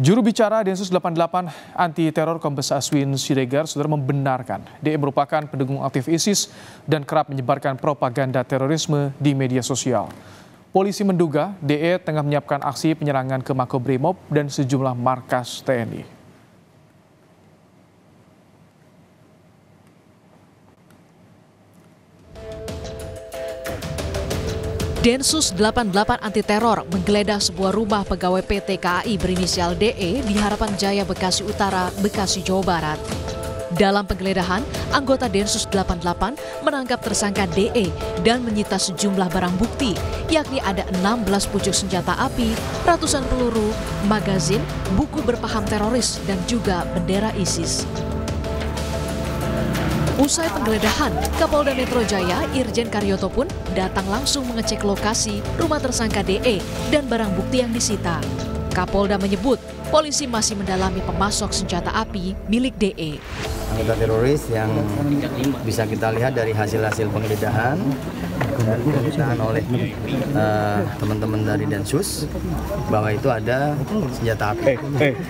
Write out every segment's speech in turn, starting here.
Juru bicara Densus 88 anti teror Kombes Aswin Siregar sudah membenarkan DE merupakan pendukung aktif ISIS dan kerap menyebarkan propaganda terorisme di media sosial. Polisi menduga DE tengah menyiapkan aksi penyerangan ke Makobrimob dan sejumlah markas TNI. Densus 88 anti teror menggeledah sebuah rumah pegawai PT KAI berinisial DE di Harapan Jaya, Bekasi Utara, Bekasi, Jawa Barat. Dalam penggeledahan, anggota Densus 88 menangkap tersangka DE dan menyita sejumlah barang bukti, yakni ada 16 pucuk senjata api, ratusan peluru, magazin, buku berpaham teroris, dan juga bendera ISIS. Usai penggeledahan, Kapolda Metro Jaya Irjen Karyoto pun datang langsung mengecek lokasi rumah tersangka DE dan barang bukti yang disita. Kapolda menyebut polisi masih mendalami pemasok senjata api milik DE. Anggota teroris yang bisa kita lihat dari hasil-hasil penggeledahan oleh teman-teman dari Densus bahwa itu ada senjata api,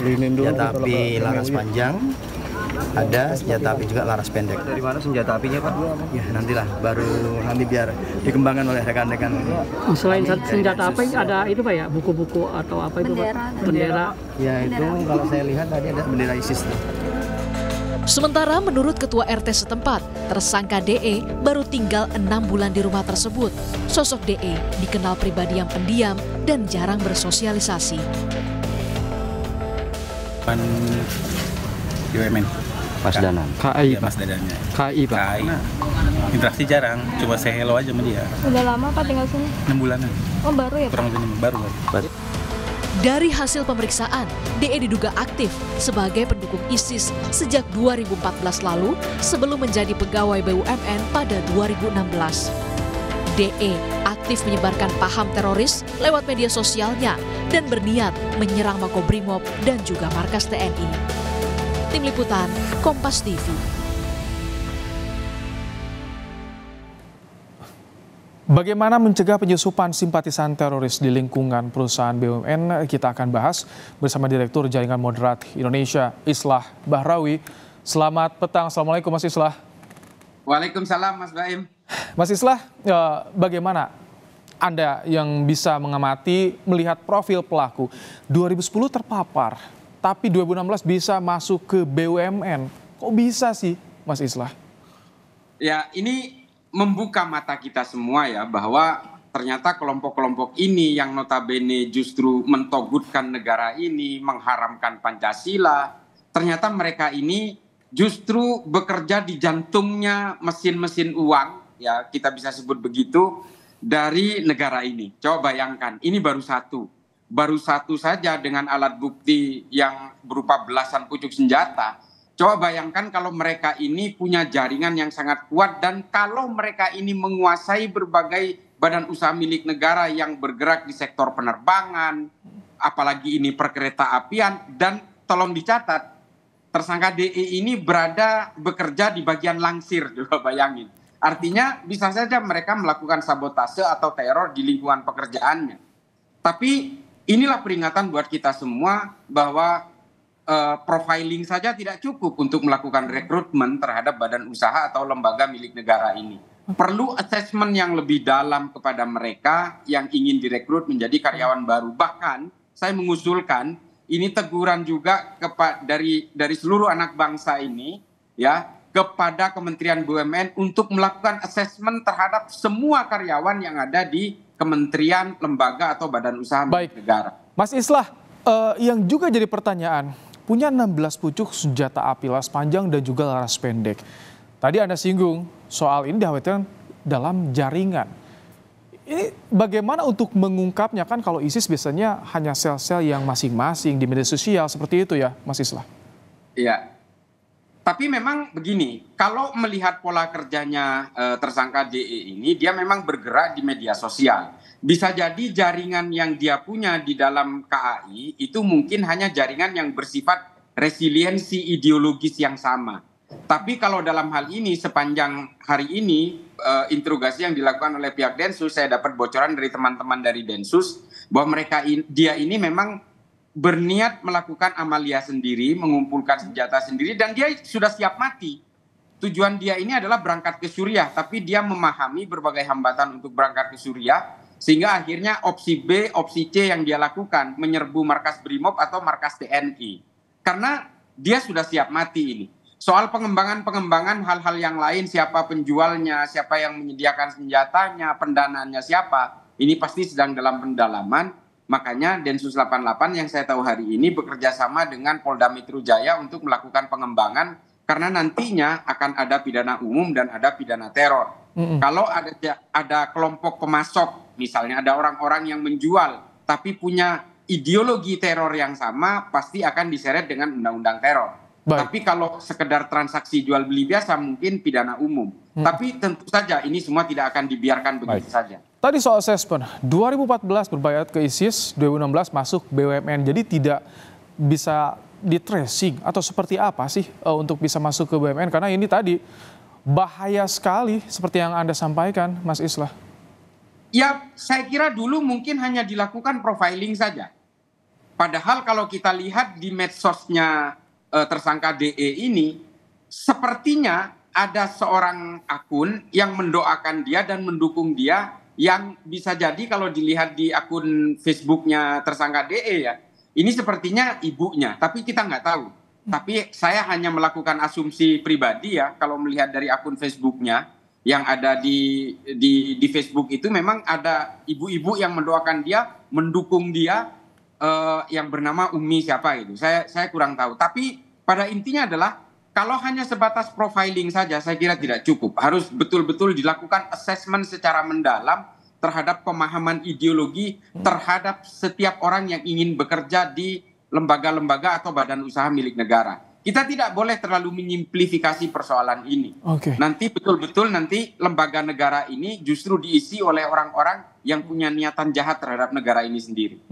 senjata api laras panjang. Ada senjata api juga laras pendek. Dari mana senjata apinya, Pak? Ya nantilah, baru nanti biar dikembangkan oleh rekan-rekan. Selain senjata api ada itu Pak ya, buku-buku atau apa itu Pak? Bendera. Ya itu kalau saya lihat tadi ada bendera ISIS. Sementara menurut Ketua RT setempat, tersangka DE baru tinggal 6 bulan di rumah tersebut. Sosok DE dikenal pribadi yang pendiam dan jarang bersosialisasi. BUMN. Mas Danan. KAI, Mas Dadannya. KAI, Pak. KAI. Interaksi jarang, cuma say hello aja sama dia. Udah lama Pak tinggal sini? 6 bulanan. Oh baru ya Pak? Kurang lebih baru. Dari hasil pemeriksaan, DE diduga aktif sebagai pendukung ISIS sejak 2014 lalu sebelum menjadi pegawai BUMN pada 2016. DE aktif menyebarkan paham teroris lewat media sosialnya dan berniat menyerang Makobrimob dan juga markas TNI. Tim Liputan, Kompas TV. Bagaimana mencegah penyusupan simpatisan teroris di lingkungan perusahaan BUMN? Kita akan bahas bersama Direktur Jaringan Moderat Indonesia, Islah Bahrawi. Selamat petang, Assalamualaikum Mas Islah. Waalaikumsalam Mas Baim. Mas Islah, bagaimana Anda yang bisa mengamati melihat profil pelaku? 2010 terpapar, tapi 2016 bisa masuk ke BUMN. Kok bisa sih, Mas Islah? Ya, ini membuka mata kita semua ya, bahwa ternyata kelompok-kelompok ini yang notabene justru mentogutkan negara ini, mengharamkan Pancasila, ternyata mereka ini justru bekerja di jantungnya mesin-mesin uang, ya kita bisa sebut begitu, dari negara ini. Coba bayangkan, ini baru satu saja dengan alat bukti yang berupa belasan pucuk senjata. Coba bayangkan kalau mereka ini punya jaringan yang sangat kuat dan kalau mereka ini menguasai berbagai badan usaha milik negara yang bergerak di sektor penerbangan, apalagi ini perkereta apian, dan tolong dicatat, tersangka DE ini bekerja di bagian langsir, coba bayangin. Artinya bisa saja mereka melakukan sabotase atau teror di lingkungan pekerjaannya. Tapi inilah peringatan buat kita semua bahwa profiling saja tidak cukup untuk melakukan rekrutmen terhadap badan usaha atau lembaga milik negara ini. Perlu assessment yang lebih dalam kepada mereka yang ingin direkrut menjadi karyawan baru. Bahkan saya mengusulkan ini teguran juga dari seluruh anak bangsa ini ya kepada Kementerian BUMN untuk melakukan assessment terhadap semua karyawan yang ada di kementerian, lembaga, atau badan usaha milik negara. Mas Islah, yang juga jadi pertanyaan, punya 16 pucuk senjata api laras panjang dan juga laras pendek. Tadi Anda singgung soal ini dikhawatirkan dalam jaringan. Ini bagaimana untuk mengungkapnya, kan kalau ISIS biasanya hanya sel-sel yang masing-masing di media sosial seperti itu ya Mas Islah? Iya. Tapi memang begini, kalau melihat pola kerjanya tersangka DE ini, dia memang bergerak di media sosial. Bisa jadi jaringan yang dia punya di dalam KAI itu mungkin hanya jaringan yang bersifat resiliensi ideologis yang sama. Tapi kalau dalam hal ini, sepanjang hari ini, interogasi yang dilakukan oleh pihak Densus, saya dapat bocoran dari teman-teman dari Densus, bahwa dia ini memang berniat melakukan amalia sendiri, mengumpulkan senjata sendiri, dan dia sudah siap mati. Tujuan dia ini adalah berangkat ke Suriah, tapi dia memahami berbagai hambatan untuk berangkat ke Suriah, sehingga akhirnya opsi B, opsi C yang dia lakukan, menyerbu markas BRIMOB atau markas TNI. Karena dia sudah siap mati ini. Soal pengembangan hal-hal yang lain, siapa penjualnya, siapa yang menyediakan senjatanya, pendanaannya siapa, ini pasti sedang dalam pendalaman. Makanya Densus 88 yang saya tahu hari ini bekerja sama dengan Polda Metro Jaya untuk melakukan pengembangan, karena nantinya akan ada pidana umum dan ada pidana teror. Kalau ada kelompok pemasok, misalnya ada orang-orang yang menjual, tapi punya ideologi teror yang sama, pasti akan diseret dengan undang-undang teror. Baik. Tapi kalau sekedar transaksi jual beli biasa mungkin pidana umum. Tapi tentu saja ini semua tidak akan dibiarkan begitu saja. Tadi soal assessment, 2014 berbayat ke ISIS, 2016 masuk BUMN. Jadi tidak bisa di tracing atau seperti apa sih untuk bisa masuk ke BUMN? Karena ini tadi bahaya sekali seperti yang Anda sampaikan, Mas Islah. Ya, saya kira dulu mungkin hanya dilakukan profiling saja. Padahal kalau kita lihat di medsosnya tersangka DE ini, sepertinya ada seorang akun yang mendoakan dia dan mendukung dia, yang bisa jadi kalau dilihat di akun Facebooknya tersangka DE ya, ini sepertinya ibunya, tapi kita nggak tahu. Tapi saya hanya melakukan asumsi pribadi ya, kalau melihat dari akun Facebooknya yang ada di Facebook itu memang ada ibu-ibu yang mendoakan dia, mendukung dia, yang bernama Umi siapa itu. Saya kurang tahu. Tapi pada intinya adalah kalau hanya sebatas profiling saja saya kira tidak cukup. Harus betul-betul dilakukan assessment secara mendalam terhadap pemahaman ideologi terhadap setiap orang yang ingin bekerja di lembaga-lembaga atau badan usaha milik negara. Kita tidak boleh terlalu menyimplifikasi persoalan ini. Nanti betul-betul nanti lembaga negara ini justru diisi oleh orang-orang yang punya niatan jahat terhadap negara ini sendiri.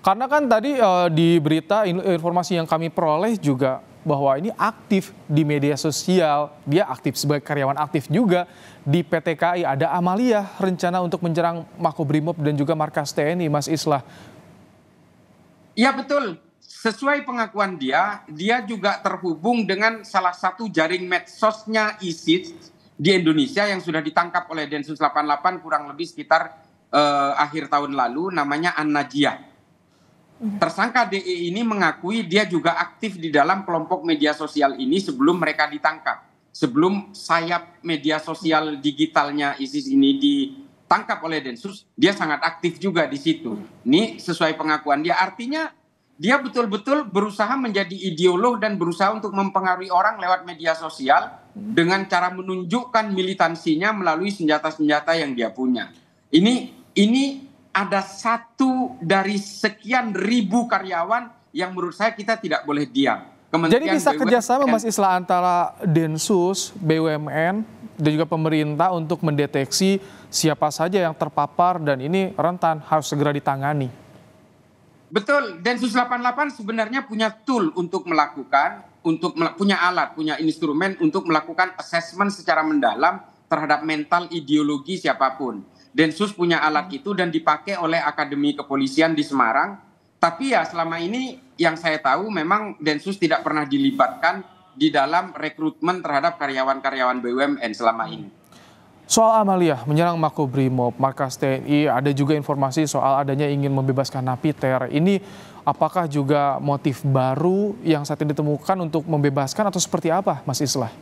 Karena kan tadi di berita informasi yang kami peroleh juga bahwa ini aktif di media sosial, dia aktif sebagai karyawan aktif juga di PT KAI. Ada amalia rencana untuk menyerang Makobrimob dan juga markas TNI, Mas Islah. Iya betul. Sesuai pengakuan dia juga terhubung dengan salah satu jaring medsosnya ISIS di Indonesia yang sudah ditangkap oleh Densus 88 kurang lebih sekitar akhir tahun lalu, namanya An-Najiyah. Tersangka DE ini mengakui dia juga aktif di dalam kelompok media sosial ini sebelum mereka ditangkap. Sebelum sayap media sosial digitalnya ISIS ini ditangkap oleh Densus, dia sangat aktif juga di situ. Ini sesuai pengakuan dia, artinya dia betul-betul berusaha menjadi ideolog dan berusaha untuk mempengaruhi orang lewat media sosial dengan cara menunjukkan militansinya melalui senjata-senjata yang dia punya. Ini ada satu dari sekian ribu karyawan yang menurut saya kita tidak boleh diam. Jadi bisa kerjasama Mas Islah antara Densus, BUMN, dan juga pemerintah untuk mendeteksi siapa saja yang terpapar dan ini rentan harus segera ditangani. Betul, Densus 88 sebenarnya punya tool untuk melakukan, punya alat, punya instrumen untuk melakukan assessment secara mendalam terhadap mental ideologi siapapun. Densus punya alat itu dan dipakai oleh Akademi Kepolisian di Semarang. Tapi ya selama ini yang saya tahu memang Densus tidak pernah dilibatkan di dalam rekrutmen terhadap karyawan-karyawan BUMN selama ini. Soal amalia menyerang Makobrimob, markas TNI, ada juga informasi soal adanya ingin membebaskan Napiter. Ini apakah juga motif baru yang saat ini ditemukan untuk membebaskan atau seperti apa, Mas Islah?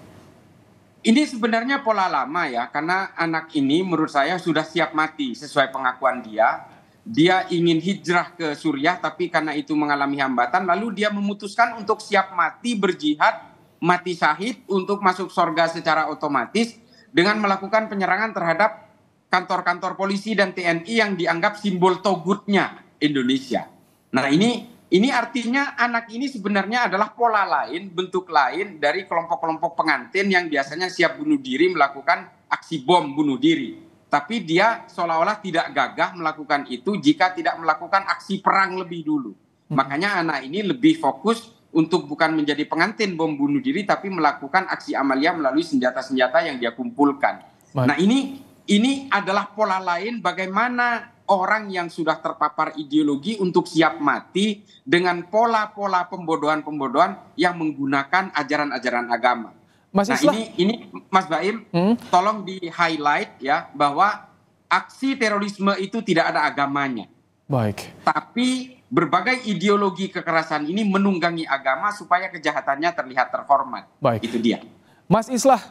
Ini sebenarnya pola lama ya, karena anak ini menurut saya sudah siap mati sesuai pengakuan dia. Dia ingin hijrah ke Suriah tapi karena itu mengalami hambatan, lalu dia memutuskan untuk siap mati, berjihad, mati syahid untuk masuk surga secara otomatis dengan melakukan penyerangan terhadap kantor-kantor polisi dan TNI yang dianggap simbol togutnya Indonesia. Nah ini artinya anak ini sebenarnya adalah pola lain, bentuk lain dari kelompok-kelompok pengantin yang biasanya siap bunuh diri melakukan aksi bom bunuh diri. Tapi dia seolah-olah tidak gagah melakukan itu jika tidak melakukan aksi perang lebih dulu. Makanya anak ini lebih fokus untuk bukan menjadi pengantin bom bunuh diri, tapi melakukan aksi amalia melalui senjata-senjata yang dia kumpulkan. Nah ini adalah pola lain bagaimana orang yang sudah terpapar ideologi untuk siap mati dengan pola-pola pembodohan-pembodohan yang menggunakan ajaran-ajaran agama. Mas Nah Islah, ini Mas Baim, tolong di-highlight ya bahwa aksi terorisme itu tidak ada agamanya. baik. Tapi berbagai ideologi kekerasan ini menunggangi agama supaya kejahatannya terlihat terhormat. Baik. Itu dia. Mas Islah,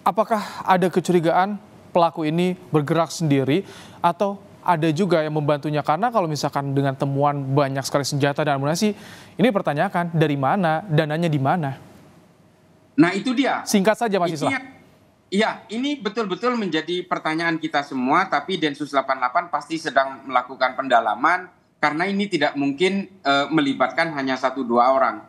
apakah ada kecurigaan pelaku ini bergerak sendiri atau ada juga yang membantunya? Karena kalau misalkan dengan temuan banyak sekali senjata dan amunisi, ini pertanyakan dari mana, dananya di mana? Nah itu dia. Singkat saja Mas Islah. Iya, ini betul-betul menjadi pertanyaan kita semua, tapi Densus 88 pasti sedang melakukan pendalaman karena ini tidak mungkin melibatkan hanya 1-2 orang.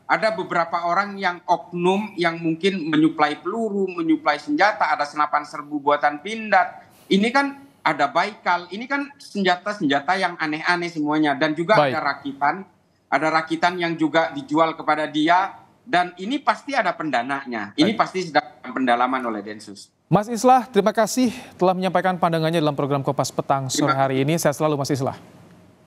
Ada beberapa orang yang oknum yang mungkin menyuplai peluru, menyuplai senjata, ada senapan serbu buatan Pindad. Ini kan ada Baikal, ini kan senjata-senjata yang aneh-aneh semuanya. Dan juga ada rakitan yang juga dijual kepada dia. Dan ini pasti ada pendananya. Ini pasti sedang pendalaman oleh Densus. Mas Islah, terima kasih telah menyampaikan pandangannya dalam program Kompas Petang sore hari ini. Sehat selalu Mas Islah.